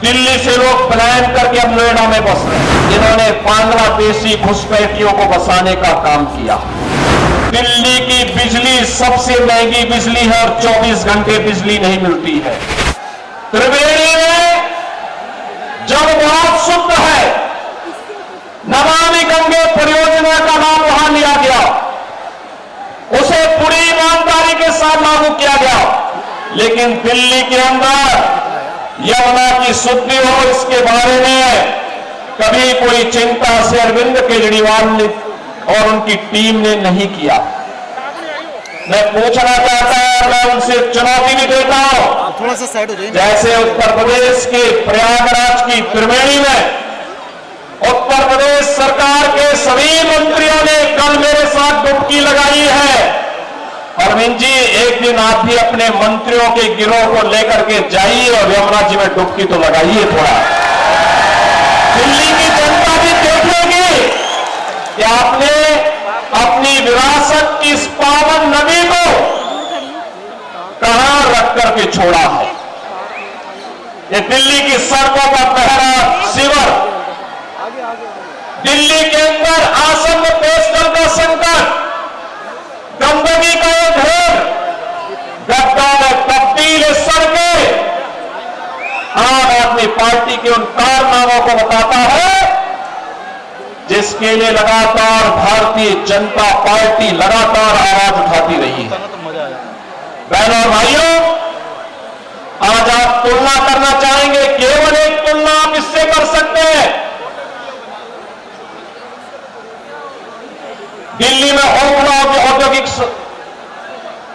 दिल्ली से लोग पलायन करके अब नोएडा में बस रहे हैं। इन्होंने बांग्लादेशी घुसपैठियों को बसाने का काम किया। दिल्ली की बिजली सबसे महंगी बिजली है और 24 घंटे बिजली नहीं मिलती है। त्रिवेणी में जल बहुत शुद्ध है। नमामि गंगे परियोजना का नाम वहां लिया गया, उसे पूरी ईमानदारी के साथ लागू किया गया। लेकिन दिल्ली के अंदर यमुना की शुद्धि हो, इसके बारे में कभी कोई चिंता से अरविंद केजरीवाल ने और उनकी टीम ने नहीं किया। मैं पूछना चाहता हूं, मैं उनसे चुनौती भी देता हूं, थोड़ा सा साइड हो जाइए। जैसे उत्तर प्रदेश के प्रयागराज की त्रिवेणी में उत्तर प्रदेश सरकार के सभी मंत्रियों ने कल मेरे साथ डुबकी लगाई है। अरविंद जी, एक दिन आप भी अपने मंत्रियों के गिरोह को लेकर के जाइए और यमुना जी में डुबकी तो लगाइए थोड़ा। दिल्ली की जनता भी देखेगी कि आपने अपनी विरासत की इस पावन नदी को कहां रख करके छोड़ा है। ये दिल्ली की सड़कों का पहरा सीवर, दिल्ली के अंदर आसन्न पेयजल का संकट, गंदगी का एक ढेर, गड्ढा में तब्दील सड़कें। आम आदमी पार्टी के उन कारनामों को बताता है जिसके लिए लगातार भारतीय जनता पार्टी लगातार आवाज उठाती रही है। बहनों और भाइयों, आज आप तुलना करना चाहेंगे, केवल एक तुलना आप इससे कर सकते हैं। दिल्ली में ओखला औद्योगिक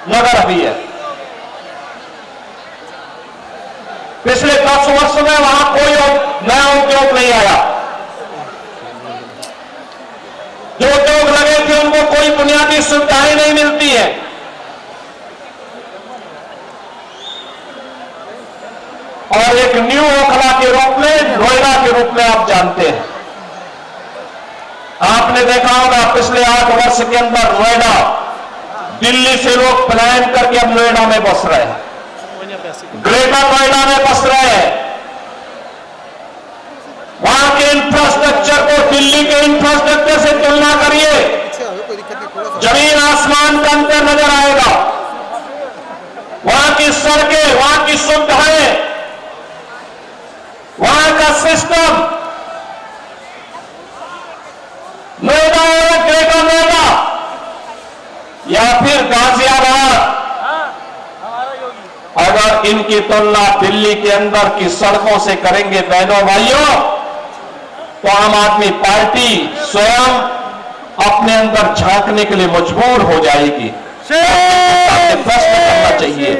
नगर अभी है। पिछले 10 वर्ष में वहां कोई नया उद्योग नहीं आया। जो उद्योग लगे थे उनको कोई बुनियादी सुविधाएं नहीं मिलती है। और एक न्यू ओखला के रूप में, नोएडा के रूप में आप जानते हैं। आपने देखा होगा पिछले 8 वर्ष के अंदर नोएडा, दिल्ली से लोग पलायन करके अब नोएडा में बस रहे हैं, ग्रेटर नोएडा में बस रहे हैं। वहां के इंफ्रास्ट्रक्चर को दिल्ली के इंफ्रास्ट्रक्चर से तुलना करिए, जमीन आसमान का अंतर नजर आएगा। वहां की सड़कें, वहां की सुविधाएं, वहां का सिस्टम, नोएडा या ग्रेटर नोएडा या फिर गाजियाबाद, अगर इनकी तुलना दिल्ली के अंदर की सड़कों से करेंगे बहनों भाइयों, तो आम आदमी पार्टी स्वयं अपने अंदर झांकने के लिए मजबूर हो जाएगी। प्रश्न करना चाहिए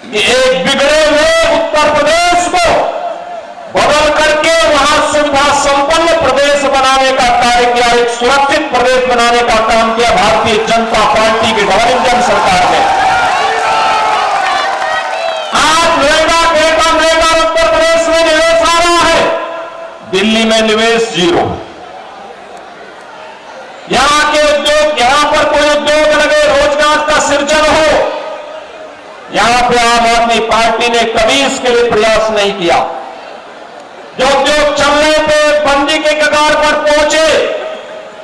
कि एक बिगड़े हुए उत्तर प्रदेश को बदल करके वहां सुविधा संपन्न प्रदेश बनाने का कार्य किया, एक सुरक्षित प्रदेश बनाने का काम किया भारतीय जनता पार्टी की डबल इंजन सरकार ने। आज नोएडा, ग्रेटर नोएडा उत्तर प्रदेश में निवेश आ रहा है, दिल्ली में निवेश 0। यहां के उद्योग, यहां पर कोई उद्योग लगे, रोजगार का सृजन हो, यहां पे आम आदमी पार्टी ने कभी इसके लिए प्रयास नहीं किया। जो उद्योग चलने पे बंदी के कगार पर पहुंचे,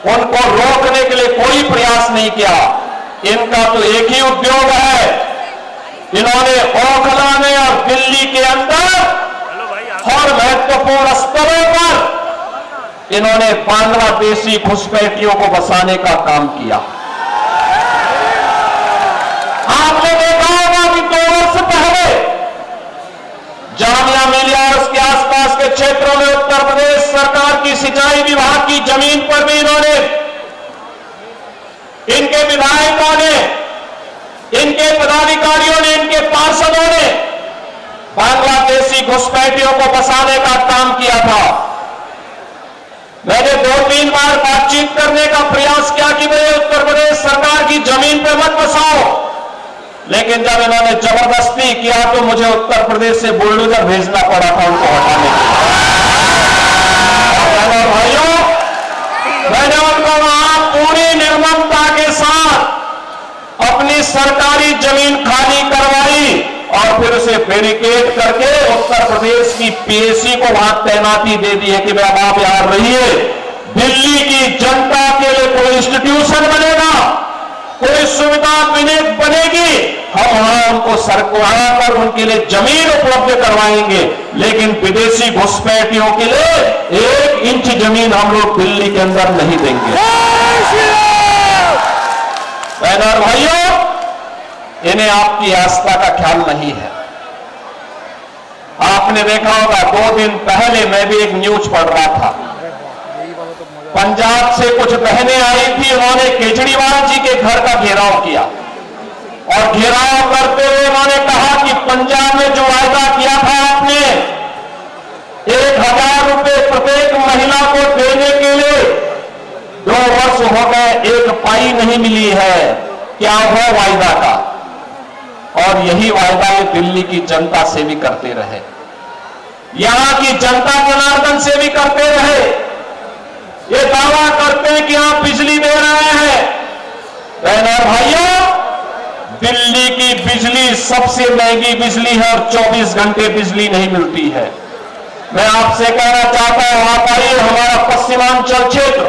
उनको रोकने के लिए कोई प्रयास नहीं किया। इनका तो एक ही उद्योग है, इन्होंने ओखला में और दिल्ली के अंदर हर महत्वपूर्ण स्तरों पर इन्होंने बांग्लादेशी घुसपैठियों को बसाने का काम किया। आपने देखा होगा कि 2 वर्ष पहले जामिया मिलिया और उसके आसपास के क्षेत्रों में उत्तर प्रदेश सरकार की सिंचाई विभाग की जमीन पर भी इन्होंने, इनके विधायकों ने, इनके पदाधिकारियों ने, इनके पार्षदों ने बांग्लादेशी घुसपैठियों को बसाने का काम किया था। मैंने 2-3 बार बातचीत करने का प्रयास किया कि भाई उत्तर प्रदेश सरकार की जमीन पर मत बसाओ, लेकिन जब इन्होंने जबरदस्ती किया तो मुझे उत्तर प्रदेश से बुलडोजर भेजना पड़ा था उनको हटाने के लिए। भाइयों, मैंने उनको वहां पूरी निर्ममता के साथ सरकारी जमीन खाली करवाई और फिर उसे बैरिकेड करके उत्तर प्रदेश की पीएसी को वहां तैनाती दे दी है कि भाई अब आप यहां रहिए। दिल्ली की जनता के लिए कोई इंस्टीट्यूशन बनेगा, कोई सुविधा क्लिनिक बनेगी, हम वहां उनको सरकार पर उनके लिए जमीन उपलब्ध करवाएंगे, लेकिन विदेशी घुसपैठियों के लिए 1 इंच जमीन हम लोग दिल्ली के अंदर नहीं देंगे। बहनों और भाइयों, इन्हें आपकी आस्था का ख्याल नहीं है। आपने देखा होगा 2 दिन पहले मैं भी एक न्यूज पढ़ रहा था, पंजाब से कुछ बहनें आई थी, उन्होंने केजरीवाल जी के घर का घेराव किया और घेराव करते हुए उन्होंने कहा कि पंजाब में जो वायदा किया था आपने 1000 रुपए प्रत्येक महिला को देने के लिए 2 वर्ष हो गए, 1 पाई नहीं मिली है। क्या हुआ वायदा का? और यही वायदा ये दिल्ली की जनता से भी करते रहे, यहां की जनता जनार्दन से भी करते रहे। ये दावा करते हैं कि आप बिजली दे रहे हैं। बहनों और भाइयों, दिल्ली की बिजली सबसे महंगी बिजली है और 24 घंटे बिजली नहीं मिलती है। मैं आपसे कहना चाहता हूं, आप आइए हमारा पश्चिमांचल क्षेत्र,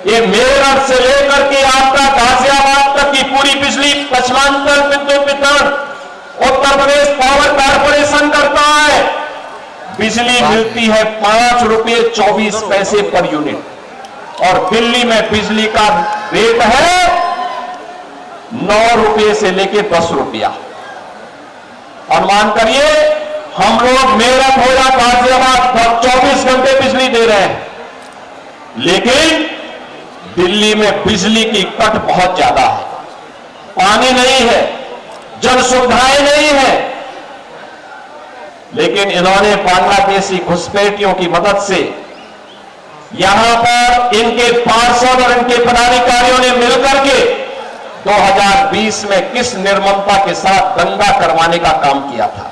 ये मेरठ से लेकर के आपका गाजियाबाद तक की पूरी बिजली पश्चिमांचल विद्युत वितरण उत्तर प्रदेश पावर कॉर्पोरेशन करता है। बिजली मिलती है 5 रुपये 24 पैसे पर यूनिट और दिल्ली में बिजली का रेट है 9 रुपये से लेकर 10 रुपया। अनुमान करिए, हम लोग मेरठ हो या गाजियाबाद 24 घंटे बिजली दे रहे हैं, लेकिन दिल्ली में बिजली की कट बहुत ज्यादा है। पानी नहीं है, जन सुविधाएं नहीं है, लेकिन इन्होंने बांग्लादेशी घुसपैठियों की मदद से यहां पर इनके पार्षद और इनके पदाधिकारियों ने मिलकर के 2020 में किस निर्ममता के साथ दंगा करवाने का काम किया था,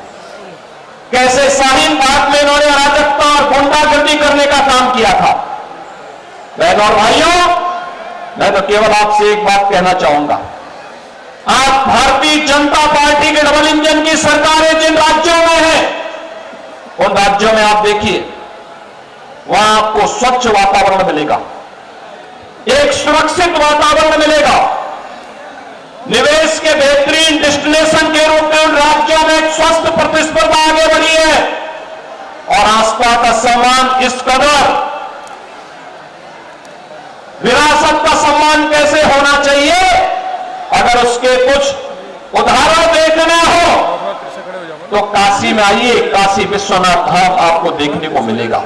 कैसे शाहीन बाग में इन्होंने अराजकता और गुंडागर्दी करने का काम किया था। बहनों और भाइयों, मैं तो केवल आपसे एक बात कहना चाहूंगा, आप भारतीय जनता पार्टी के डबल इंजन की सरकारें जिन राज्यों में है, उन राज्यों में आप देखिए, वहां आपको स्वच्छ वातावरण मिलेगा, एक सुरक्षित वातावरण मिलेगा, निवेश के बेहतरीन डेस्टिनेशन के रूप में उन राज्यों में एक स्वस्थ प्रतिस्पर्धा आगे बढ़ी है और आस्था का सम्मान इस कदर, विरासत का सम्मान कैसे होना चाहिए। अगर उसके कुछ उदाहरण देखने हो तो काशी में आइए, काशी विश्वनाथ धाम आपको देखने को मिलेगा।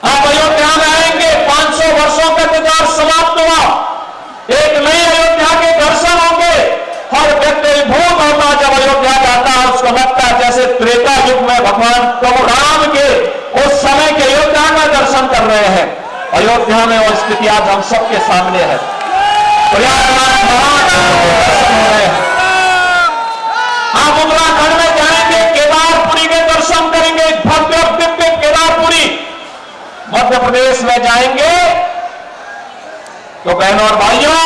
आप अयोध्या में आएंगे, 500 वर्षों का इंतजार समाप्त हुआ, एक नई अयोध्या के दर्शन होंगे। हर व्यक्ति भूत होता जब अयोध्या जाता है, उसको लगता है जैसे त्रेता युग में भगवान प्रभु राम के उस समय के अयोध्या का दर्शन कर रहे हैं। अयोध्या में वो स्थिति आज हम सबके सामने है। प्रयागराज दर्शन हो रहे हैं। आप उत्तराखंड में जाएंगे, केदारपुरी के दर्शन करेंगे, भव्य दिव्य केदारपुरी। मध्य प्रदेश में जाएंगे तो बहनों और भाइयों,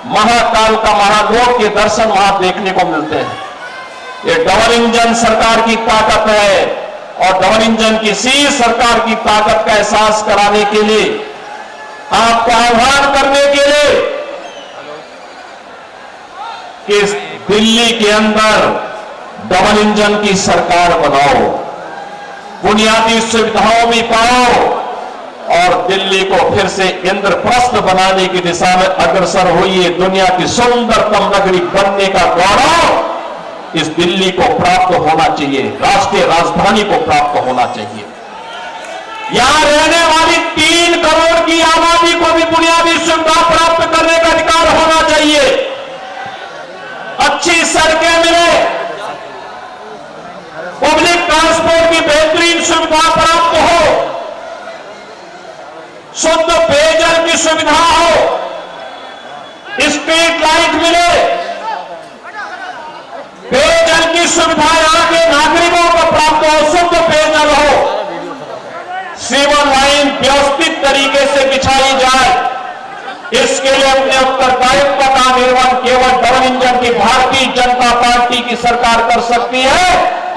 महाकाल का महालोक के दर्शन वहां देखने को मिलते हैं। ये डबल इंजन सरकार की ताकत है और डबल इंजन की सी सरकार की ताकत का एहसास कराने के लिए, आपको आह्वान करने के लिए कि दिल्ली के अंदर डबल इंजन की सरकार बनाओ, बुनियादी सुविधाओं भी पाओ और दिल्ली को फिर से इंद्रप्रस्थ बनाने की दिशा में अग्रसर होइए। दुनिया की सुंदरतम नगरी बनने का गौरव इस दिल्ली को प्राप्त होना चाहिए, राष्ट्रीय राजधानी को प्राप्त होना चाहिए। यहां रहने वाली 3 करोड़ की आबादी को भी बुनियादी सुविधा प्राप्त करने का अधिकार होना चाहिए। अच्छी सड़कें मिले, पब्लिक ट्रांसपोर्ट की बेहतरीन सुविधा प्राप्त हो, शुद्ध पेयजल की सुविधा हो, स्ट्रीट लाइट मिले, पेयजल की सुविधा यहाँ के नागरिकों को प्राप्त हो, शुद्ध पेयजल हो, सीवर लाइन व्यवस्थित तरीके से बिछाई जाए। इसके लिए अपने उत्तरदायित्व का निर्वहन केवल डबल इंजन की भारतीय जनता पार्टी की सरकार कर सकती है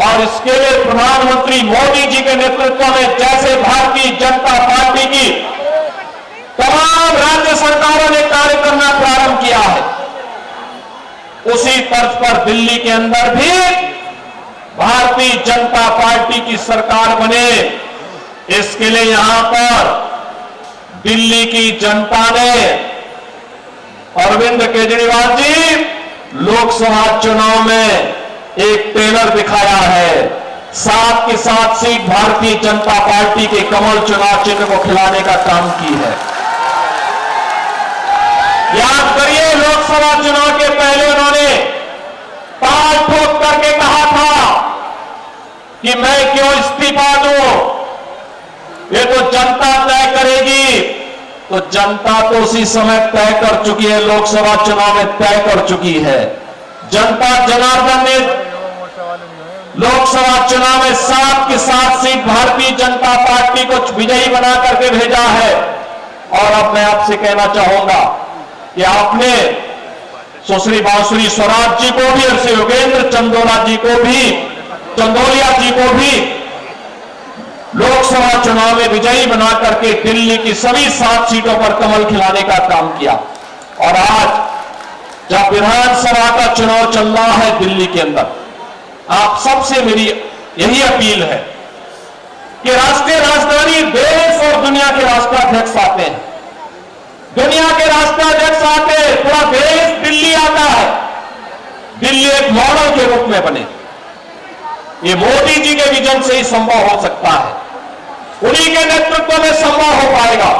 और इसके लिए प्रधानमंत्री मोदी जी के नेतृत्व में जैसे भारतीय जनता पार्टी की तमाम राज्य सरकारों ने कार्य करना प्रारंभ किया है, उसी तर्ज पर दिल्ली के अंदर भी भारतीय जनता पार्टी की सरकार बने। इसके लिए यहां पर दिल्ली की जनता ने अरविंद केजरीवाल जी लोकसभा चुनाव में एक ट्रेलर दिखाया है। 7 की 7 सीट भारतीय जनता पार्टी के कमल चुनाव चिन्ह को खिलाने का काम की है। याद करिए, लोकसभा चुनाव के पहले उन्होंने ताल ठोक करके कहा था कि मैं क्यों इस्तीफा दूं, ये तो जनता तय करेगी। तो जनता तो उसी समय तय कर चुकी है, लोकसभा चुनाव में तय कर चुकी है। जनता जनार्दन ने लोकसभा चुनाव में 7 की 7 सीट भारतीय जनता पार्टी को विजयी बना करके भेजा है। और अब मैं आपसे कहना चाहूंगा कि आपने सुश्री बांसुरी स्वराज जी को भी और श्री योगेंद्र चंदोलिया जी को भी लोकसभा चुनाव में विजयी बना करके दिल्ली की सभी 7 सीटों पर कमल खिलाने का काम किया। और आज जब विधानसभा का चुनाव चल रहा है दिल्ली के अंदर, आप सबसे मेरी यही अपील है कि राष्ट्रीय राजधानी देश और दुनिया के राष्ट्राध्यक्ष आते हैं, दुनिया के राष्ट्राध्यक्ष आते हैं, पूरा देश दिल्ली आता है। दिल्ली एक मॉडल के रूप में बने, ये मोदी जी के विजन से ही संभव हो सकता है, उन्हीं के नेतृत्व में संभव हो पाएगा।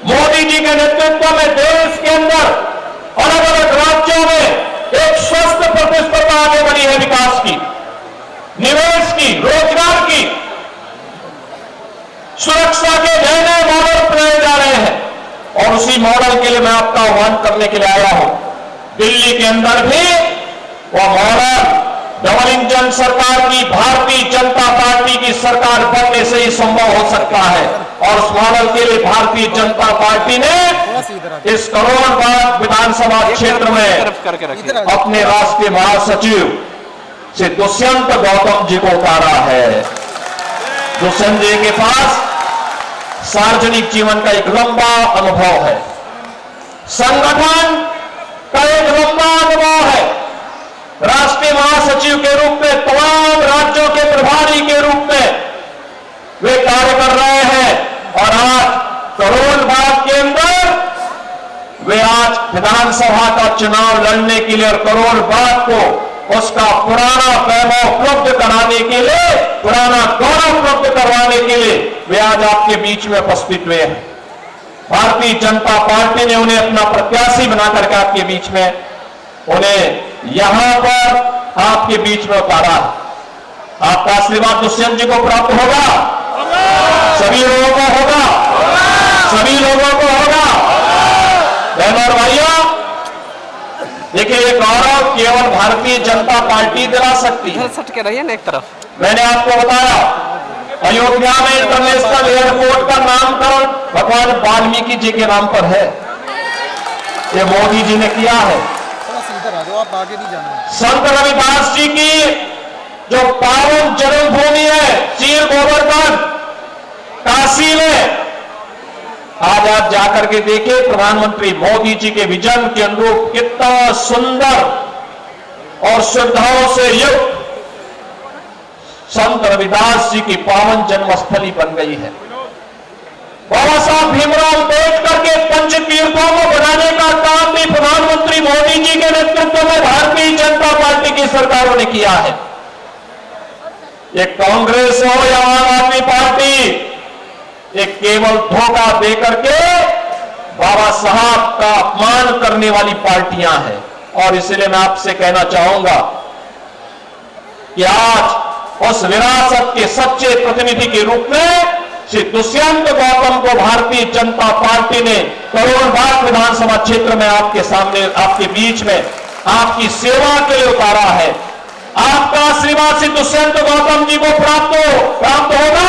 मोदी जी के नेतृत्व में देश के अंदर अलग अलग राज्यों में एक स्वस्थ प्रतिस्पर्धा आगे बढ़ी है, विकास की, निवेश की, रोजगार की, सुरक्षा के नए नए मॉडल अपनाए जा रहे हैं। और उसी मॉडल के लिए मैं आपका आह्वान करने के लिए आया हूं। दिल्ली के अंदर भी वह मॉडल डबल इंजन सरकार की, भारतीय जनता पार्टी की सरकार बनने से ही संभव हो सकता है। और उस मॉडल के लिए भारतीय जनता पार्टी ने इस करोड़बाग विधानसभा क्षेत्र में अपने राष्ट्रीय महासचिव से दुष्यंत गौतम जी को उतारा है। दुष्यंत जी के पास सार्वजनिक जीवन का एक लंबा अनुभव है, संगठन का एक लंबा अनुभव है। राष्ट्रीय महासचिव के रूप में, तमाम राज्यों के प्रभारी के रूप में वे कार्य कर रहे हैं। और आज करोड़बाग के अंदर वे आज विधानसभा का चुनाव लड़ने के लिए और करोड़बाग को उसका पुराना वैभव उपलब्ध कराने के लिए, पुराना गौरव उपलब्ध करवाने के लिए वे आज आपके बीच में उपस्थित हुए हैं। भारतीय जनता पार्टी ने उन्हें अपना प्रत्याशी बनाकर के आपके बीच में, उन्हें यहां पर आपके बीच में उतारा। आपका आशीर्वाद दुष्यंत जी को प्राप्त होगा, सभी लोगों को होगा, सभी लोगों को होगा। बहनों और भाइयों, देखिए, ये गौरव केवल भारतीय जनता पार्टी दिला सकती है। सट के रहिए ना एक तरफ। मैंने आपको बताया, अयोध्या में इंटरनेशनल एयरपोर्ट का नामकरण भगवान वाल्मीकि जी के नाम पर है, ये मोदी जी ने किया है। आप आगे नहीं जाना। संत रविदास जी की जो पावन जन्मभूमि है चीर गोवर्धन काशी में, आज आप जाकर के देखिए, प्रधानमंत्री मोदी जी के विजन के अनुरूप कितना सुंदर और सुविधाओं से युक्त संत रविदास जी की पावन जन्मस्थली बन गई है। बाबा साहब भीमराव अम्बेडकर के पंच तीर्थों को बनाने का काम भी प्रधानमंत्री मोदी जी के नेतृत्व में भारतीय जनता पार्टी की सरकारों ने किया है। ये कांग्रेस हो या आम आदमी पार्टी, ये केवल धोखा देकर के बाबा साहब का अपमान करने वाली पार्टियां हैं। और इसलिए मैं आपसे कहना चाहूंगा कि आज उस विरासत के सच्चे प्रतिनिधि के रूप में श्री दुष्यंत गौतम को भारतीय जनता पार्टी ने करोड़बाग विधानसभा क्षेत्र में आपके सामने, आपके बीच में आपकी सेवा के लिए उतारा है। आपका आशीर्वाद श्री दुष्यंत गौतम जी को प्राप्त होगा।